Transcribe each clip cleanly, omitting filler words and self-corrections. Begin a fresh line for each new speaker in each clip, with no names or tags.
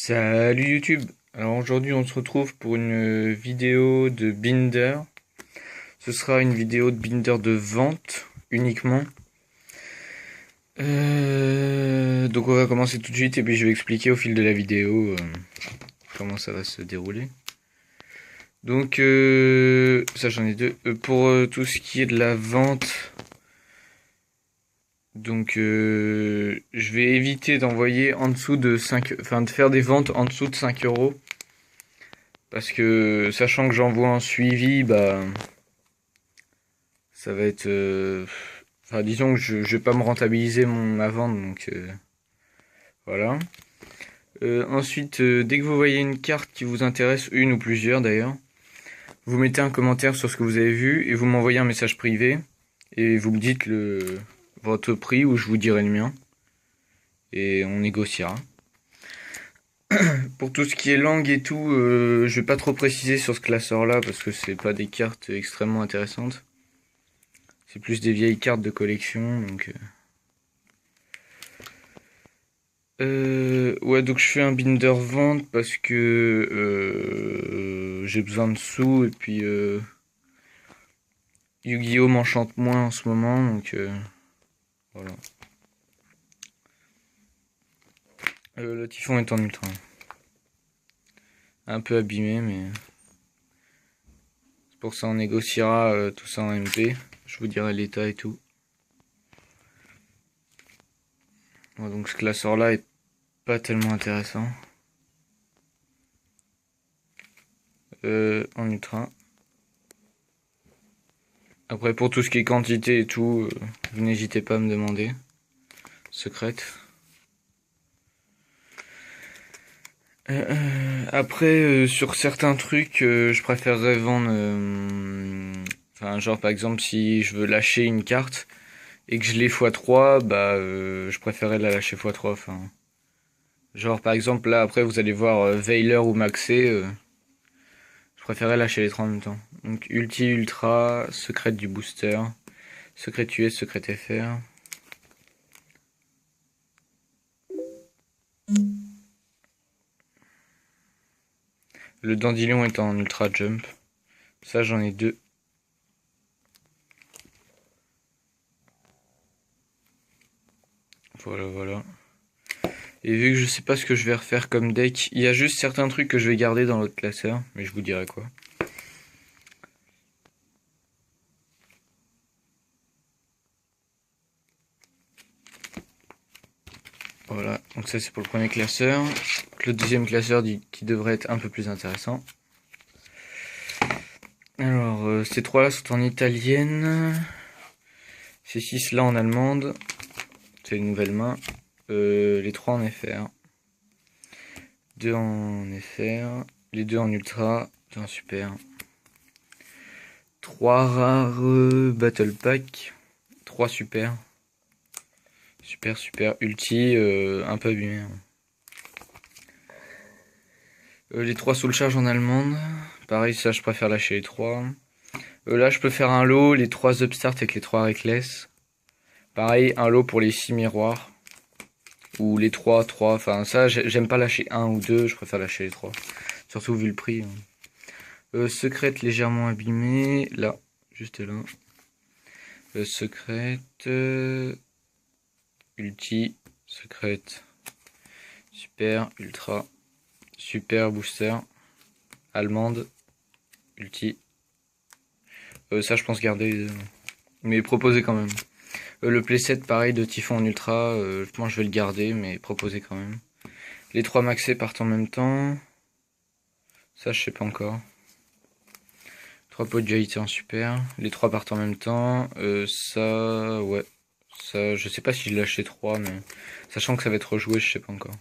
Salut YouTube. Alors aujourd'hui on se retrouve pour une vidéo de Binder. Ce sera une vidéo de Binder de vente uniquement. Donc on va commencer tout de suite et puis je vais expliquer au fil de la vidéo comment ça va se dérouler. Donc ça j'en ai deux. Pour tout ce qui est de la vente, donc je vais éviter d'envoyer en dessous de 5, enfin de faire des ventes en dessous de 5 euros. Parce que sachant que j'envoie un suivi, bah ça va être enfin disons que je vais pas me rentabiliser ma vente, donc voilà. Ensuite, dès que vous voyez une carte qui vous intéresse, une ou plusieurs d'ailleurs, vous mettez un commentaire sur ce que vous avez vu et vous m'envoyez un message privé et vous me dites votre prix ou je vous dirai le mien et on négociera. Pour tout ce qui est langue et tout, je vais pas trop préciser sur ce classeur là parce que c'est pas des cartes extrêmement intéressantes. C'est plus des vieilles cartes de collection, donc ouais, donc je fais un binder vente parce que j'ai besoin de sous et puis Yu-Gi-Oh m'enchante moins en ce moment, donc voilà. Le typhon est en ultra. Un peu abîmé, mais c'est pour ça on négociera tout ça en MP. Je vous dirai l'état et tout. Ouais, donc ce classeur là est pas tellement intéressant. En ultra. Après pour tout ce qui est quantité et tout, vous n'hésitez pas à me demander. Secrète. Après, sur certains trucs, je préférerais vendre. Enfin, genre par exemple, si je veux lâcher une carte et que je l'ai x3, bah, je préférerais la lâcher x3. Enfin, genre par exemple, là après, vous allez voir Veiler ou Maxé. Je préférerais lâcher les trois en même temps. Donc, Ulti, Ultra, Secrète du Booster, Secrète US, Secrète FR. Le Dandelion est en Ultra Jump. Ça, j'en ai deux. Voilà, voilà. Et vu que je sais pas ce que je vais refaire comme deck, il y a juste certains trucs que je vais garder dans l'autre classeur, mais je vous dirai quoi. Voilà, donc ça c'est pour le premier classeur. Le deuxième classeur qui devrait être un peu plus intéressant. Alors, ces trois-là sont en italienne. Ces six-là en allemande. C'est une nouvelle main. Les trois en FR. Deux en FR. Les deux en ultra. Deux en super. Trois rares battle pack. Trois super. Super, super. Ulti, un peu abîmé. Les trois soul charge en allemande. Pareil, ça je préfère lâcher les trois. Là je peux faire un lot, les trois upstart avec les trois reckless. Pareil, un lot pour les 6 miroirs. Ou les 3, enfin ça j'aime pas lâcher un ou deux, je préfère lâcher les trois. Surtout vu le prix. Secrète légèrement abîmée, là, juste là. Secrète, ulti, secrète, super, ultra, super booster, allemande, ulti. Ça je pense garder, mais proposer quand même. Le playset pareil de Typhon en ultra, moi je vais le garder, mais proposer quand même. Les trois maxés partent en même temps. Ça je sais pas encore. 3 pots de dualité en super. Les trois partent en même temps. Ça, ouais. Ça, je sais pas si je lâche les trois, mais sachant que ça va être rejoué, je sais pas encore.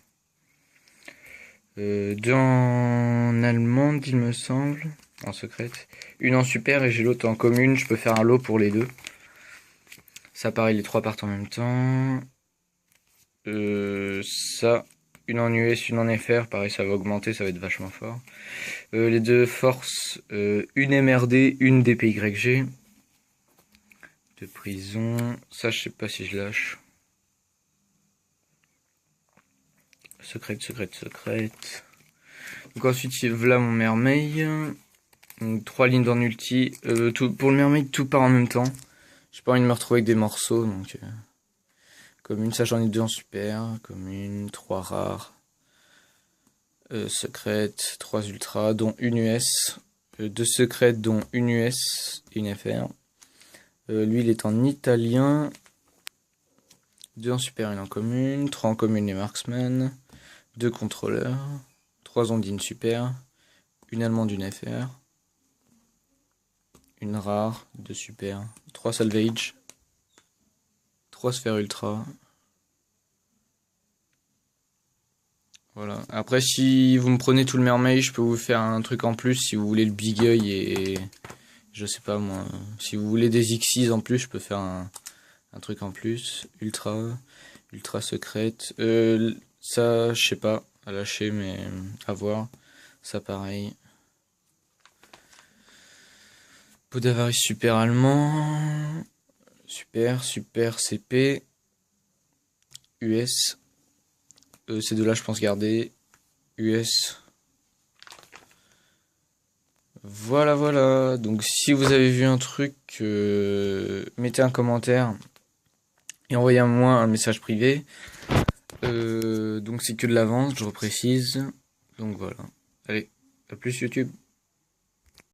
Deux en allemande, il me semble. En secrète. Une en super et j'ai l'autre en commune. Je peux faire un lot pour les deux. Ça, pareil, les trois partent en même temps. Ça, une en US, une en FR. Pareil, ça va augmenter, ça va être vachement fort. Les deux forces, une MRD, une DPYG. De prison. Ça, je sais pas si je lâche. Secrète. Donc ensuite, voilà mon mermaid. Donc 3 lignes dans ulti. Pour le mermaid, tout part en même temps. J'ai pas envie de me retrouver avec des morceaux, donc... commune, ça j'en ai 2 en super. Commune, 3 rares. Secrète, 3 ultras, dont une US. 2 secrètes, dont une US et une FR. Lui, il est en italien. 2 en super, 1 en commune. 3 en commune, les marksmen. 2 contrôleurs. 3 ondines super. Une allemande, une FR. Une rare, 2 super. 3 salvage. 3 sphères ultra. Voilà. Après, si vous me prenez tout le mermaid, je peux vous faire un truc en plus. Si vous voulez le big eye et... je sais pas moi. Si vous voulez des X6 en plus, je peux faire un truc en plus. Ultra secrète. Ça, je sais pas. À lâcher, mais à voir. Ça, pareil. Peau d'avarice super allemand. Super CP. US. Ces deux-là, je pense garder. US. Voilà. Donc, si vous avez vu un truc, mettez un commentaire et envoyez-moi un message privé. Donc, c'est que de l'avance, je reprécise. Donc, voilà. Allez, à plus YouTube.